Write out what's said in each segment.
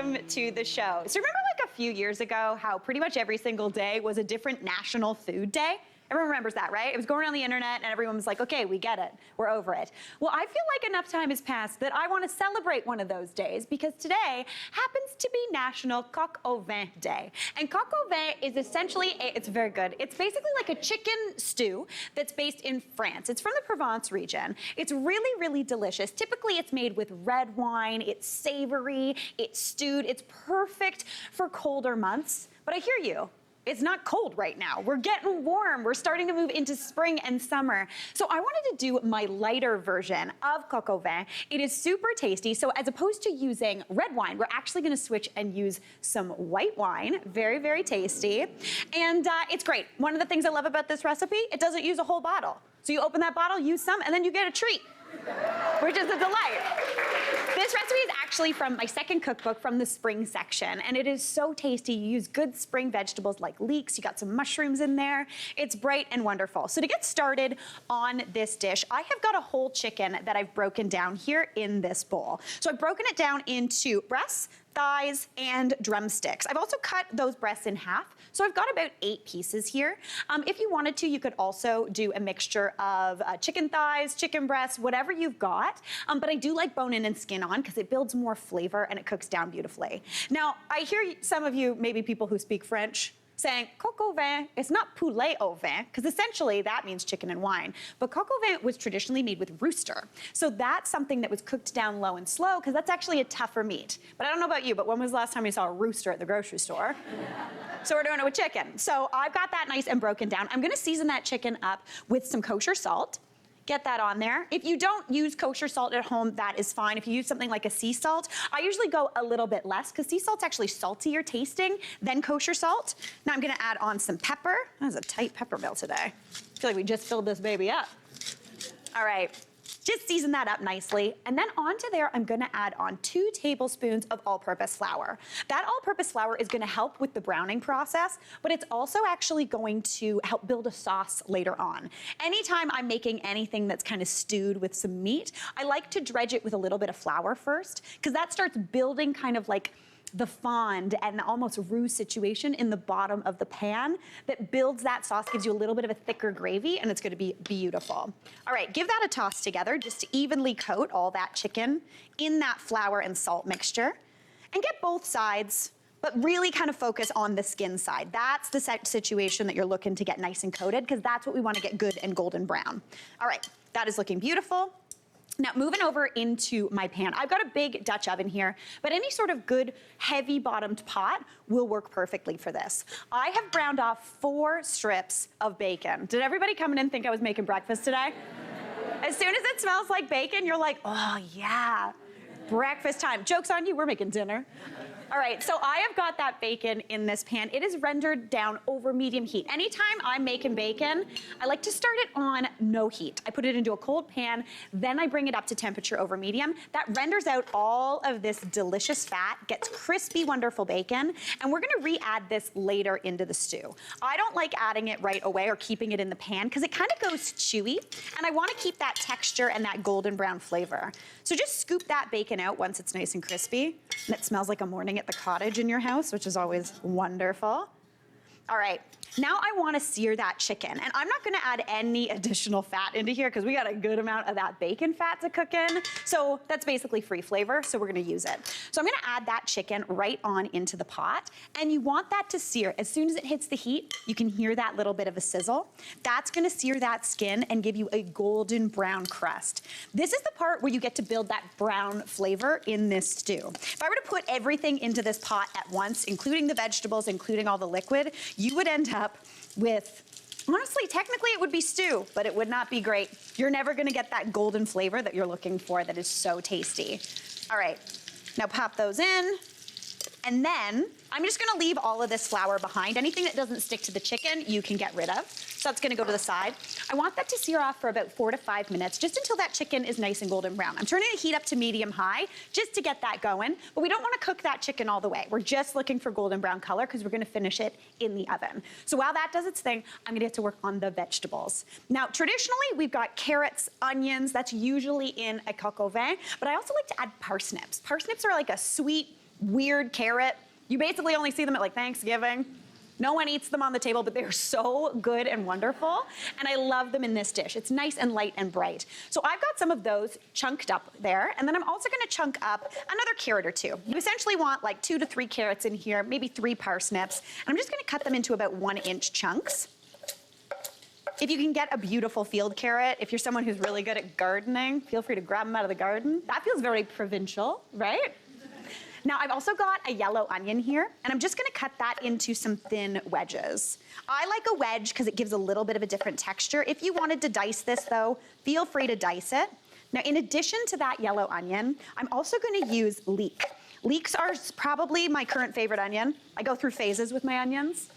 welcome to the show. So remember like a few years ago how pretty much every single day was a different national food day? Everyone remembers that, right? It was going on the internet and everyone was like, okay, we get it. We're over it. Well, I feel like enough time has passed that I want to celebrate one of those days because today happens to be National Coq au vin Day. And coq au vin is essentially, it's very good. It's basically like a chicken stew that's based in France. It's from the Provence region. It's really, really delicious. Typically, it's made with red wine. It's savory. It's stewed. It's perfect for colder months. But I hear you. It's not cold right now. We're getting warm. We're starting to move into spring and summer. So I wanted to do my lighter version of coq au vin. It is super tasty. So as opposed to using red wine, we're actually gonna switch and use some white wine. Very, very tasty. And it's great. One of the things I love about this recipe, it doesn't use a whole bottle. So you open that bottle, use some, and then you get a treat, which is a delight. This recipe is actually from my second cookbook from the spring section, and it is so tasty. You use good spring vegetables like leeks. You got some mushrooms in there. It's bright and wonderful. So to get started on this dish, I have got a whole chicken that I've broken down here in this bowl. So I've broken it down into breasts, thighs, and drumsticks. I've also cut those breasts in half, so I've got about 8 pieces here. If you wanted to, you could also do a mixture of chicken thighs, chicken breasts, whatever you've got, but I do like bone-in and skin on because it builds more flavor and it cooks down beautifully. Now, I hear some of you, maybe people who speak French, saying coq au vin, it's not poulet au vin, because essentially that means chicken and wine. But coq au vin was traditionally made with rooster. So that's something that was cooked down low and slow, because that's actually a tougher meat. But I don't know about you, but when was the last time you saw a rooster at the grocery store? So we're doing it with chicken. So I've got that nice and broken down. I'm gonna season that chicken up with some kosher salt. Get that on there. If you don't use kosher salt at home, that is fine. If you use something like a sea salt, I usually go a little bit less because sea salt's actually saltier tasting than kosher salt. Now I'm gonna add on some pepper. That was a tight pepper bill today. I feel like we just filled this baby up. All right. Just season that up nicely. And then onto there, I'm gonna add on 2 tablespoons of all-purpose flour. That all-purpose flour is gonna help with the browning process, but it's also actually going to help build a sauce later on. Anytime I'm making anything that's kind of stewed with some meat, I like to dredge it with a little bit of flour first, because that starts building kind of like the fond and almost roux situation in the bottom of the pan that builds that sauce, gives you a little bit of a thicker gravy, and it's gonna be beautiful. All right, give that a toss together just to evenly coat all that chicken in that flour and salt mixture. And get both sides, but really kind of focus on the skin side. That's the situation that you're looking to get nice and coated, because that's what we wanna get good and golden brown. All right, that is looking beautiful. Now, moving over into my pan, I've got a big Dutch oven here, but any sort of good heavy bottomed pot will work perfectly for this. I have browned off 4 strips of bacon. Did everybody come in and think I was making breakfast today? As soon as it smells like bacon, you're like, oh yeah, breakfast time. Joke's on you, we're making dinner. All right, so I have got that bacon in this pan. It is rendered down over medium heat. Anytime I'm making bacon, I like to start it on no heat. I put it into a cold pan, then I bring it up to temperature over medium. That renders out all of this delicious fat, gets crispy, wonderful bacon, and we're gonna re-add this later into the stew. I don't like adding it right away or keeping it in the pan because it kind of goes chewy, and I wanna keep that texture and that golden brown flavor. So just scoop that bacon out once it's nice and crispy, and it smells like a morning at the cottage in your house, which is always wonderful. All right, now I wanna sear that chicken, and I'm not gonna add any additional fat into here because we got a good amount of that bacon fat to cook in, so that's basically free flavor, so we're gonna use it. So I'm gonna add that chicken right on into the pot, and you want that to sear. As soon as it hits the heat, you can hear that little bit of a sizzle. That's gonna sear that skin and give you a golden brown crust. This is the part where you get to build that brown flavor in this stew. If I were to put everything into this pot at once, including the vegetables, including all the liquid, you would end up with, honestly, technically it would be stew, but it would not be great. You're never gonna get that golden flavor that you're looking for that is so tasty. All right, now pop those in. And then I'm just gonna leave all of this flour behind. Anything that doesn't stick to the chicken, you can get rid of. So that's gonna go to the side. I want that to sear off for about 4 to 5 minutes, just until that chicken is nice and golden brown. I'm turning the heat up to medium high, just to get that going, but we don't wanna cook that chicken all the way. We're just looking for golden brown color, because we're gonna finish it in the oven. So while that does its thing, I'm gonna get to work on the vegetables. Now, traditionally, we've got carrots, onions, that's usually in a coq au vin, but I also like to add parsnips. Parsnips are like a sweet, weird carrot. You basically only see them at like Thanksgiving. No one eats them on the table, but they're so good and wonderful. And I love them in this dish. It's nice and light and bright. So I've got some of those chunked up there. And then I'm also gonna chunk up another carrot or two. You essentially want like 2 to 3 carrots in here, maybe 3 parsnips. And I'm just gonna cut them into about 1-inch chunks. If you can get a beautiful field carrot, if you're someone who's really good at gardening, feel free to grab them out of the garden. That feels very provincial, right? Now, I've also got a yellow onion here, and I'm just gonna cut that into some thin wedges. I like a wedge because it gives a little bit of a different texture. If you wanted to dice this though, feel free to dice it. Now, in addition to that yellow onion, I'm also gonna use leek. Leeks are probably my current favorite onion. I go through phases with my onions.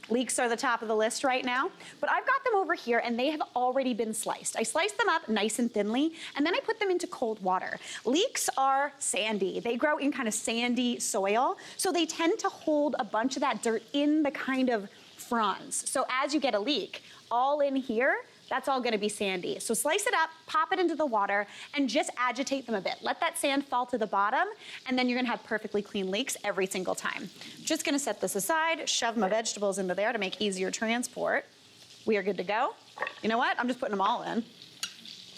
Leeks are the top of the list right now, but I've got them over here and they have already been sliced. I sliced them up nice and thinly, and then I put them into cold water. Leeks are sandy. They grow in kind of sandy soil, so they tend to hold a bunch of that dirt in the kind of fronds. So as you get a leek, all in here, that's all gonna be sandy. So slice it up, pop it into the water, and just agitate them a bit. Let that sand fall to the bottom, and then you're gonna have perfectly clean leeks every single time. Just gonna set this aside, shove my vegetables into there to make easier transport. We are good to go. You know what? I'm just putting them all in.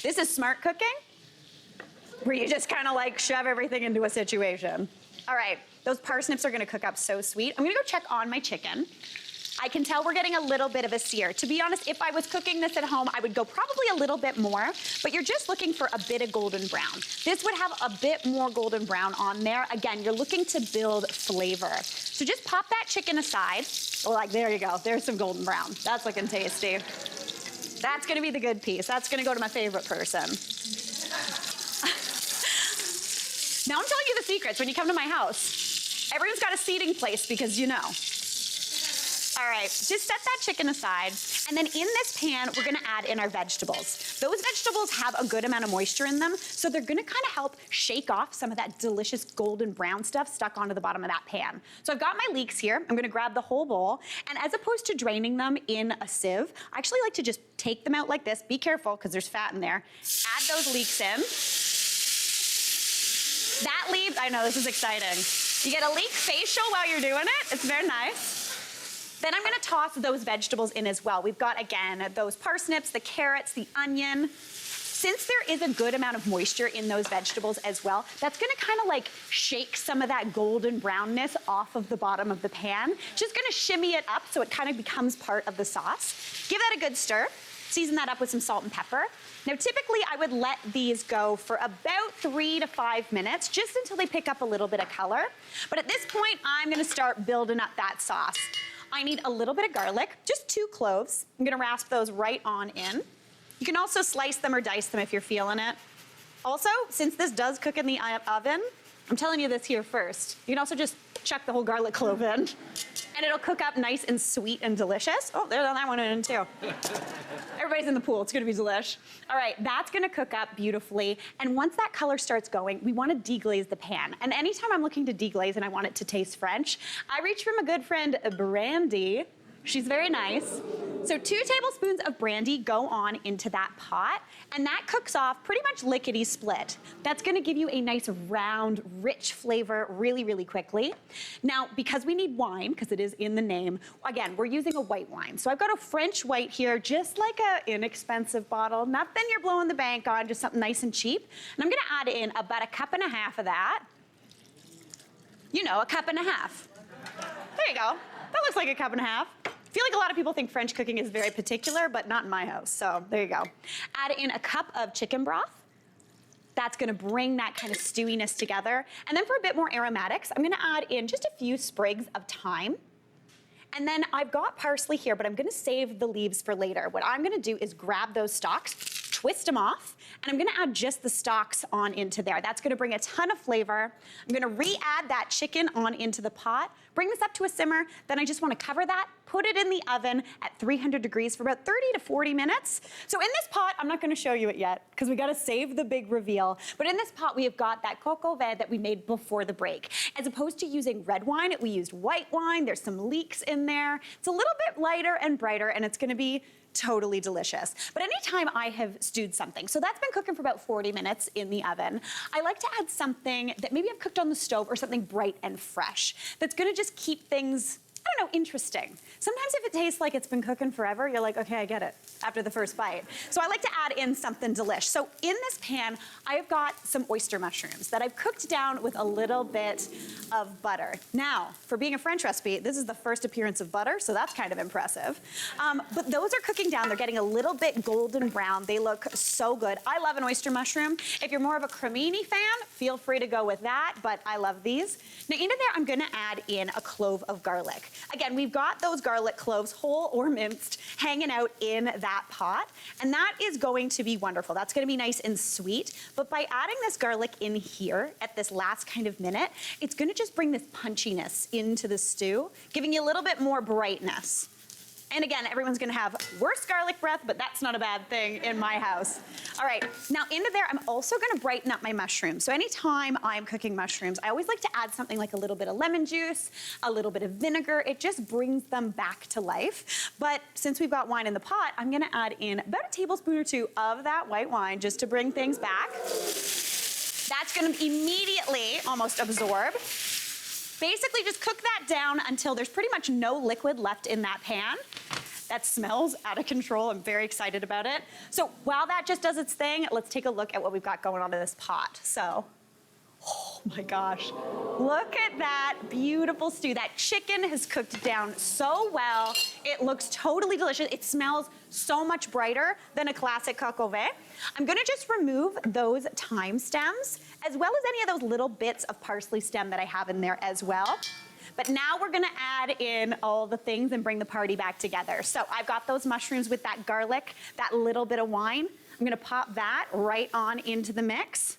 This is smart cooking, where you just kind of like shove everything into a situation. All right, those parsnips are gonna cook up so sweet. I'm gonna go check on my chicken. I can tell we're getting a little bit of a sear. To be honest, if I was cooking this at home, I would go probably a little bit more, but you're just looking for a bit of golden brown. This would have a bit more golden brown on there. Again, you're looking to build flavor. So just pop that chicken aside. Oh, like, there you go. There's some golden brown. That's looking tasty. That's gonna be the good piece. That's gonna go to my favorite person. Now I'm telling you the secrets when you come to my house. Everyone's got a seating place because you know. All right, just set that chicken aside, and then in this pan, we're gonna add in our vegetables. Those vegetables have a good amount of moisture in them, so they're gonna kind of help shake off some of that delicious golden brown stuff stuck onto the bottom of that pan. So I've got my leeks here. I'm gonna grab the whole bowl, and as opposed to draining them in a sieve, I actually like to just take them out like this. Be careful, because there's fat in there. Add those leeks in. That leaves, I know, this is exciting. You get a leek facial while you're doing it. It's very nice. Then I'm gonna toss those vegetables in as well. We've got, again, those parsnips, the carrots, the onion. Since there is a good amount of moisture in those vegetables as well, that's gonna kind of like shake some of that golden brownness off of the bottom of the pan. Just gonna shimmy it up so it kind of becomes part of the sauce. Give that a good stir. Season that up with some salt and pepper. Now, typically, I would let these go for about 3 to 5 minutes, just until they pick up a little bit of color. But at this point, I'm gonna start building up that sauce. I need a little bit of garlic, just 2 cloves. I'm gonna rasp those right on in. You can also slice them or dice them if you're feeling it. Also, since this does cook in the oven, I'm telling you this here first. You can also just chuck the whole garlic clove in, and it'll cook up nice and sweet and delicious. Oh, there's that one in too. Everybody's in the pool, it's gonna be delish. All right, that's gonna cook up beautifully, and once that color starts going, we wanna deglaze the pan. And anytime I'm looking to deglaze and I want it to taste French, I reach for my good friend Brandy. She's very nice. So 2 tablespoons of brandy go on into that pot, and that cooks off pretty much lickety split. That's gonna give you a nice round, rich flavor really, really quickly. Now, because we need wine, because it is in the name, again, we're using a white wine. So I've got a French white here, just like an inexpensive bottle, nothing you're blowing the bank on, just something nice and cheap. And I'm gonna add in about 1.5 cups of that. You know, 1.5 cups. There you go. That looks like 1.5 cups. I feel like a lot of people think French cooking is very particular, but not in my house, so there you go. Add in 1 cup of chicken broth. That's gonna bring that kind of stewiness together. And then for a bit more aromatics, I'm gonna add in just a few sprigs of thyme. And then I've got parsley here, but I'm gonna save the leaves for later. What I'm gonna do is grab those stalks, twist them off, and I'm gonna add just the stalks on into there. That's gonna bring a ton of flavor. I'm gonna re-add that chicken on into the pot, bring this up to a simmer, then I just wanna cover that, put it in the oven at 300 degrees for about 30 to 40 minutes. So in this pot, I'm not gonna show you it yet because we gotta save the big reveal. But in this pot, we have got that coq au vin that we made before the break. As opposed to using red wine, we used white wine. There's some leeks in there. It's a little bit lighter and brighter, and it's gonna be totally delicious. But anytime I have stewed something, so that's been cooking for about 40 minutes in the oven, I like to add something that maybe I've cooked on the stove or something bright and fresh that's gonna just keep things, I don't know, interesting. Sometimes if it tastes like it's been cooking forever, you're like, okay, I get it after the first bite. So I like to add in something delish. So in this pan, I've got some oyster mushrooms that I've cooked down with a little bit of butter. Now, for being a French recipe, this is the first appearance of butter, so that's kind of impressive. But those are cooking down. They're getting a little bit golden brown. They look so good. I love an oyster mushroom. If you're more of a cremini fan, feel free to go with that, but I love these. Now into there, I'm gonna add in a clove of garlic. Again, we've got those garlic cloves, whole or minced, hanging out in that pot, and that is going to be wonderful. That's gonna be nice and sweet, but by adding this garlic in here at this last kind of minute, it's gonna just bring this punchiness into the stew, giving you a little bit more brightness. And again, everyone's gonna have worse garlic breath, but that's not a bad thing in my house. All right, now into there, I'm also gonna brighten up my mushrooms. So anytime I'm cooking mushrooms, I always like to add something like a little bit of lemon juice, a little bit of vinegar. It just brings them back to life. But since we've got wine in the pot, I'm gonna add in about a tablespoon or two of that white wine just to bring things back. That's gonna immediately almost absorb. Basically just cook that down until there's pretty much no liquid left in that pan. That smells out of control. I'm very excited about it. So while that just does its thing, let's take a look at what we've got going on in this pot. So, oh my gosh, look at that beautiful stew. That chicken has cooked down so well. It looks totally delicious. It smells so much brighter than a classic coq au vin. I'm gonna just remove those thyme stems, as well as any of those little bits of parsley stem that I have in there as well. But now we're gonna add in all the things and bring the party back together. So I've got those mushrooms with that garlic, that little bit of wine. I'm gonna pop that right on into the mix.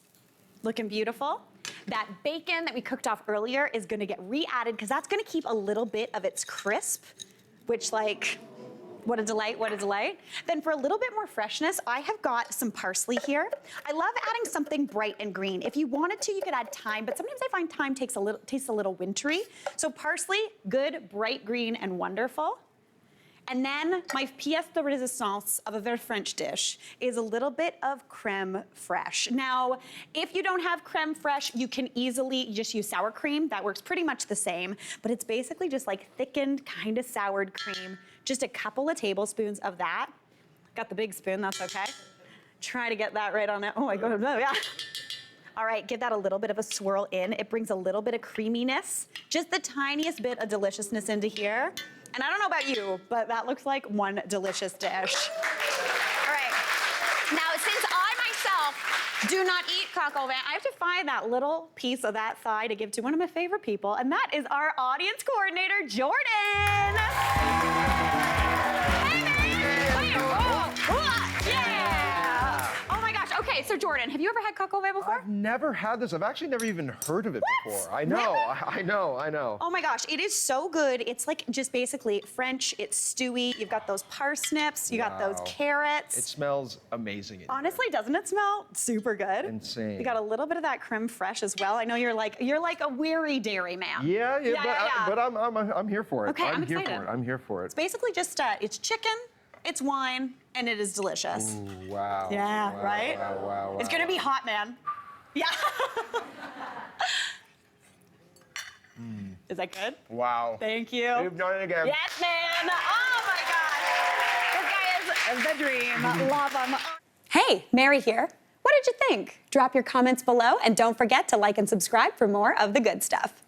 Looking beautiful. That bacon that we cooked off earlier is gonna get re-added because that's gonna keep a little bit of its crisp, which like, what a delight, what a delight. Then for a little bit more freshness, I have got some parsley here. I love adding something bright and green. If you wanted to, you could add thyme, but sometimes I find thyme tastes a little wintry. So parsley, good, bright green, and wonderful. And then my pièce de résistance of a very French dish is a little bit of creme fraiche. Now, if you don't have creme fraiche, you can easily just use sour cream. That works pretty much the same, but it's basically just like thickened, kind of soured cream. Just a couple of tablespoons of that. Got the big spoon, that's okay. Try to get that right on it. Oh my God, no, yeah. All right, give that a little bit of a swirl in. It brings a little bit of creaminess, just the tiniest bit of deliciousness into here. And I don't know about you, but that looks like one delicious dish. All right, now since I myself do not eat coq au vin, I have to find that little piece of that thigh to give to one of my favorite people, and that is our audience coordinator, Jordan. Hey, man. Wait, yeah. Oh my gosh, okay, so Jordan, have you ever had coq au vin before? I've never had this. I've actually never even heard of it before. I know, Really? I know. Oh my gosh, it is so good. It's like just basically French, it's stewy. You've got those parsnips, you got those carrots. It smells amazing. Honestly, doesn't it smell super good? Insane. You got a little bit of that creme fraiche as well. I know you're like a weary dairy man. Yeah, but I'm here for it. Okay, I'm here excited. for it. I'm here for it. It's basically just it's chicken, it's wine, and it is delicious. Ooh, wow. Yeah, wow, right? Wow. It's gonna be hot, man. Yeah. Is that good? Wow. Thank you. You've done it again. Yes, man. Oh my God. This guy is the dream. Love him. Hey, Mary here. What did you think? Drop your comments below and don't forget to like and subscribe for more of the good stuff.